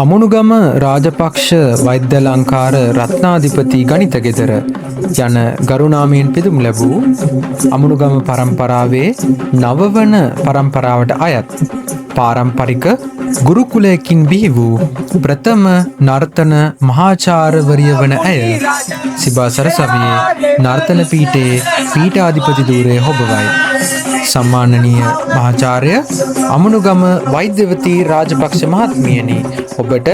අමුණුගම රාජපක්ෂ වෛද්‍යලංකාර රත්නාධිපති ගණිත ගෙදර යන ගරුනාමයෙන් පිදුම් ලැබූ අමුණුගම පරම්පරාවේ නවවන පරම්පරාවට අයත් පාරම්පරික ගුරුකුලයකින් බිහි වූ ප්‍රථම නර්තන මහාචාර්යවරිය වන ඇය සිබාසර සවියේ නර්තන පීඨයේ පීඨාධිපති ධූරය හොබවයි. සම්මානනීය මහාචාර්ය අමුණුගම වෛද්‍යවතී රාජපක්ෂ මහත්මියනි, ඔබට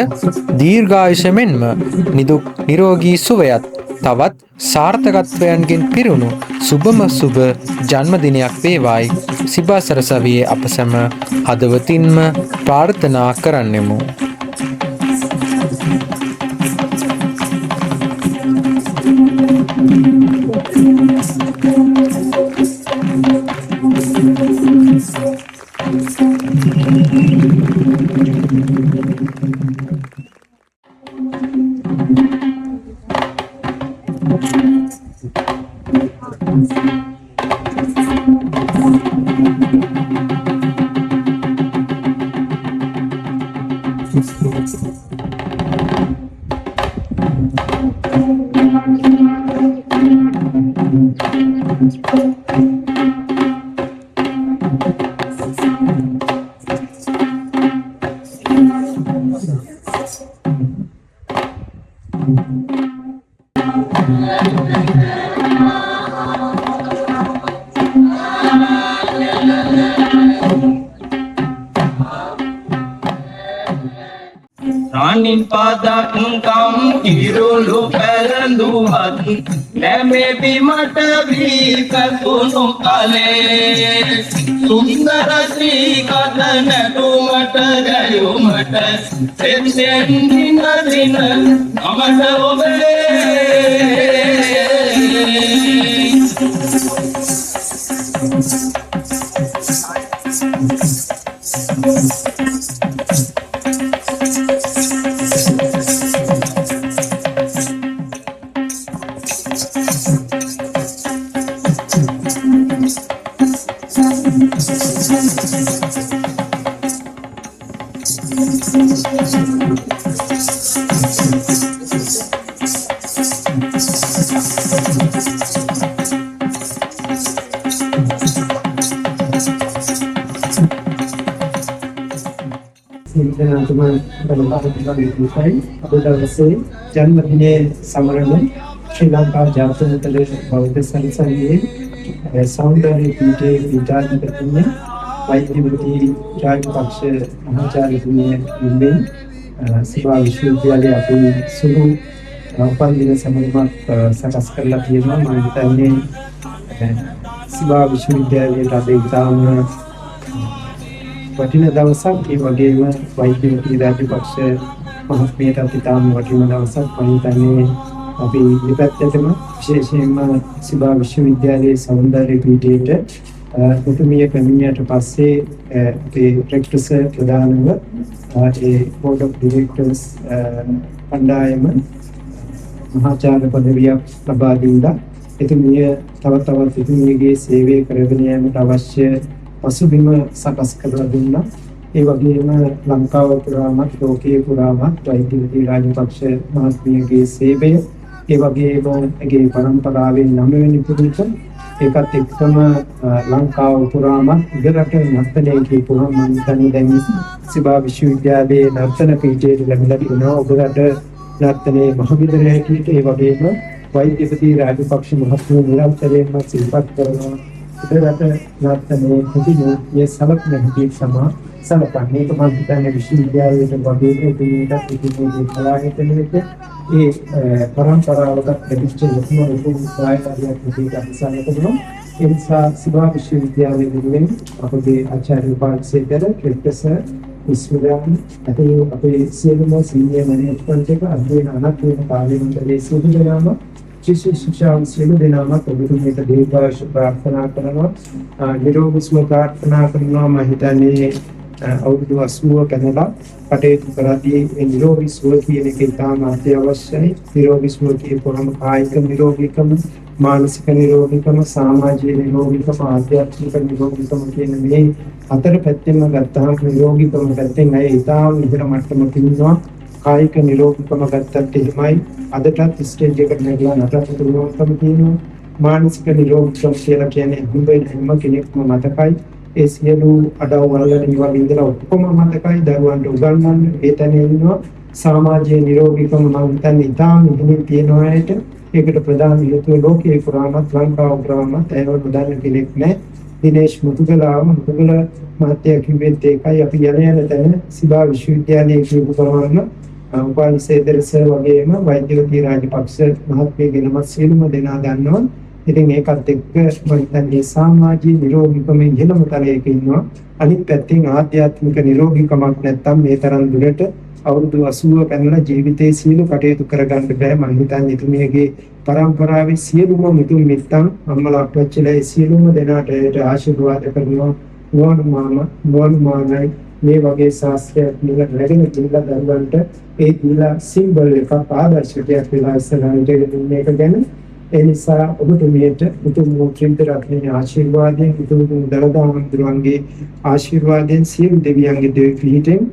දීර්ඝායුෂ මෙන්ම නිදුක් නිරෝගී සුවයත් තවත් සාර්ථකත්වයන්ගෙන් පිරුණු සුබම සුබ ජන්මදිනයක් වේවායි සිබාසර සවියේ අප සැම හදවතින්ම ප්‍රාර්ථනා කරන්නෙමු. Ranin padakam irulu peranduhat neme bimata vikatunu kale sundara sri kadana tumata gayumata sen dina dina namata obe जन्मदिने समारोह श्रीलंका जातक बौद्ध संसदीय सौंदर्य पीठे पीठाधिपति वैद्यवती राजपक्ष महाचार्य सेवा विश्वविद्यालय अपनी शुरू पंदिन समारोह सकस करला තියෙනවා මම හිතන්නේ सेवा विश्वविद्यालय රාජේතාම වටින දවසක් ඒ වගේම වෛද්‍යවී රාජපක්ෂ මහත්මියට ඉතාම වටින දවසක් මම හිතන්නේ අපි දෙපැත්තටම විශේෂයෙන්ම සිබා විශ්වවිද්‍යාලයේ සෞන්දර්ය පීඨයට උතුමිය පැමිණියට පස්සේ අපේ රෙක්ටර් සර් ප්‍රධානව ඒ බෝඩ් ඔෆ් ඩිරෙක්ටර්ස් කණ්ඩායම මහාචාර්ය පදවියක් ලබා දීලා එතුමිය තවත් එතුමියගේ සේවය කරගෙන යාමට අවශ්‍ය පසුබිම සකස් කරලා දුන්නා. ඒ වගේම ලංකාව පුරාමත් ලෝකයේ පුරාමත් වෛද්‍යවී රාජපක්ෂ මහත්මියගේ සේවය, ඒ වගේම ඇගේ පරම්පරාවේ 9 වෙනි පුරුෂ ඒකත් එක්කම ලංකාව පුරාමත් ඉගෙනට නර්තනයේ කියපුවම මම හිතන්නේ දැන් සිබා විශ්වවිද්‍යාලයේ නර්තන පීඨයේ ලැබිලා තියෙනවා ඔබට නර්තනයේ මහවිද්‍යාලය හැටියට. ඒ වගේම වෛද්‍යවී රාජපක්ෂ මහත්මිය නිරන්තරයෙන්ම සිල්පත් කරනවා. ඉතින් නර්තනයේ ප්‍රතිනෝය සලකන හැටියට සමා සලකන්නේ මම හිතන්නේ විශ්වවිද්‍යාලයට වගේ දෙයකට පිටින්නේ කලාහිතනෙක ඒ පරම්පරාවකට ප්‍රතිච්ඡ ලොකුම උපුස්ථායකයක් විදිහට අත්සන්නකම ඒ නිසා සිබා විශ්වවිද්‍යාලයේ වෙනුවෙන් අපගේ ආචාර්ය උපාධිසේකර ප්‍රොෆෙසර් විශ්වවිද්‍යාලය අපේ සියලුම සීනියර් මැනේජ්මන්ට් එක අධ්‍යයන අනක් වෙන කාර්යමණ්ඩලයේ සියලුම ශිෂ්‍ය සියලු දෙනාම ඔබතුමියට දීර්ඝායුෂ ප්‍රාර්ථනා කරනවා. නිරෝගී සුව ප්‍රාර්ථනා කරනවා. මම හිතන්නේ අවුරුදු 80 කැනලා කටයුතු කරද්දී ඒ නිරෝගී සුව කියන එක ඉතාම අත්‍යවශ්‍යයි. නිරෝගී සුව කියපුවම කායික නිරෝගීකම, මානසික නිරෝගීකම, සමාජීය නිරෝගීකම, ආධ්‍යාත්මික නිරෝගීකම කියන මේ හතර පැත්තෙන්ම ගත්තාම නිරෝගීකම පැත්තෙන් අය ඉතාම ඉහළ මට්ටමක ඉන්නවා. කායික නිරෝගීකම ගත්තත් එහෙමයි. අදටත් ස්ටේජ් එකට නැගලා නටන්න පුළුවන්කම තියෙනවා. මානසික නිරෝගීකම කියලා කියන්නේ හැම කෙනෙක්ම මතකයි. ඒ සියලු අඩවවල ඉවර ඉඳලා ඔක්කොම මතකයි. දරුවන්ට උගන්වන්න ඒ තැන ඉන්නවා. සමාජීය නිරෝගීකම මම හිතන්නේ ඉතාම ඉහළින් තියෙනවා ඇයට. ඒකට ප්‍රධාන හේතුව ලෝකයේ පුරාමත් ලංකාව පුරාමත් ඒව නොදන්න කෙනෙක් නැහැ. දිනේෂ් මුතුගල මහත්තයා කිව්වෙත් ඒකයි. අපි යන තැන සිබා විශ්වවිද්‍යාලයේ කියපු ගමන්ම උපාලි සේදරස වගේම වෛද්‍යවතී රාජපක්ෂ මහත්මියගෙනම සියලුම දෙනා දන්නවා. ඉතින් ඒකත් එක්ක මම හිතන්නේ සමාජීය නිරෝගීකම ඉහළම තලයක ඉන්නවා. අනිත් පැත්තෙන් ආධ්‍යාත්මික නිරෝගීකමක් නැත්තම් මේ තරම් දුරට අවුරුදු 80 පැනලා ජීවිතයේ සියලු කටයුතු කරගන්න බෑ. මම හිතන්නේ ඉතුමියගේ පරම්පරාවේ සියලුම මුතුන් මිත්තන් අම්මලා අප්පච්චිලා සියලුම දෙනාට ආශිර්වාද කරනවා. නුවන් මාමයි මේ වගේ ශාස්ත්‍රයක් නිල රැගෙන ඉඳලා දරුවන්ට ඒ දීලා සිම්බල් එකක් ආදර්ශයක් වෙලා ඉස්සරහට ගෙනියන එක ගැන ඒ නිසා ඔබතුමියට උතුම් ත්‍රිවිධ රත්නයේ ආශිර්වාදයෙන් උතුම් දලදා මන්දිරවන්ගේ ආශිර්වාදයෙන් සියලු දෙවියන්ගේ දෙවි පිහිටෙන්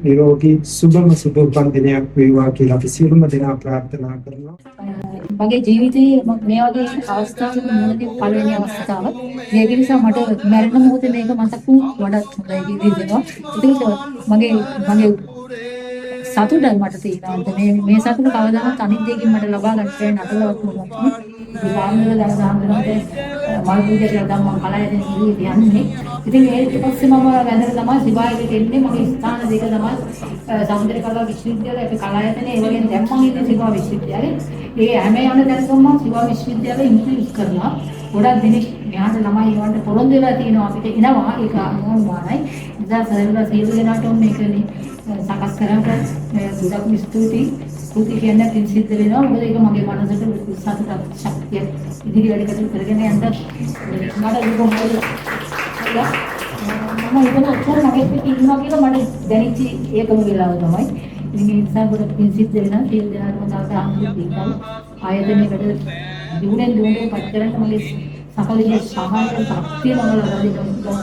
නිරෝගී සුබම සුබ උපන්දිනයක් වේවා කියලා අපි සියලුම දෙනා ප්‍රාර්ථනා කරනවා. මගේ ජීවිතයේ මේ වගේ අවස්ථාවක මුලදී පළවෙනි අවස්ථාව. ඒක නිසා මට මරණ මොහොතේ මේක මතක් වුණා වඩාත් හොඳයි කියනවා. ඒක මගේ සතුටයි මට තියෙනවා. මේ සතුට කවදාවත් අනිත් දෙයකින් මට ලබා ගන්න බැහැ නටලවත් මොකක්ද. විවාහවල දානහාමුදුරන්ගේ මල් පූජා කරලා මම කලයටි යන්නේ. ඉතින් ඒක පස්සේ මම වැඳලා තමයි සිවායිට එන්නේ. මගේ ස්ථාන දෙක තමයි සෞන්දර්ය කලා විශ්වවිද්‍යාලය අපේ කලායතනයේ ඒ වගේම දැන් මම ඉන්නේ සිවා විශ්වවිද්‍යාලේ. ඒ හැම යන දැක්කම මම සිවා විශ්වවිද්‍යාලේ ඉන්ටර්වියුස් කරනවා. ගොඩක් දිනෙක මෙහාට ළමයි ඒවට පොරොන්දු වෙලා තියෙනවා අපිට එනවා ඒක අනුමානයි. ඉතින් සරලව සියලු දෙනාට මේකනේ සකස් කරාට ගොඩක් ස්තුතියි. ස්තුති කියන්නේ පින් සිද්ධ වෙනවා. මොකද ඒක මගේ මනසට සතුටක් ශක්තිය ඉදිරි වැඩ කටයුතු කරගෙන යන්න මට මම ඉතින් අච්චර මගේ පිට ඉන්නවා කියලා මට දැනෙච්ච ඒකම වෙලාව තමයි. ඉතින් ඒ නිසා ගොඩක් පින් සිද්ධ වෙනවා. සියලු දෙනාටම තවද ආන්දෝලන ආයතනයකට දිනුනෙන් පත් කරන්න මගේ සකලයේ සහාය ශක්තිය මම ලබා දෙනවා.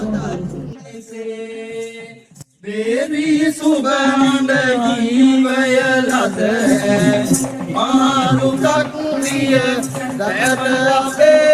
දේවී සුබඳ ජීවයලද මාරුකක් විය දයත අපේ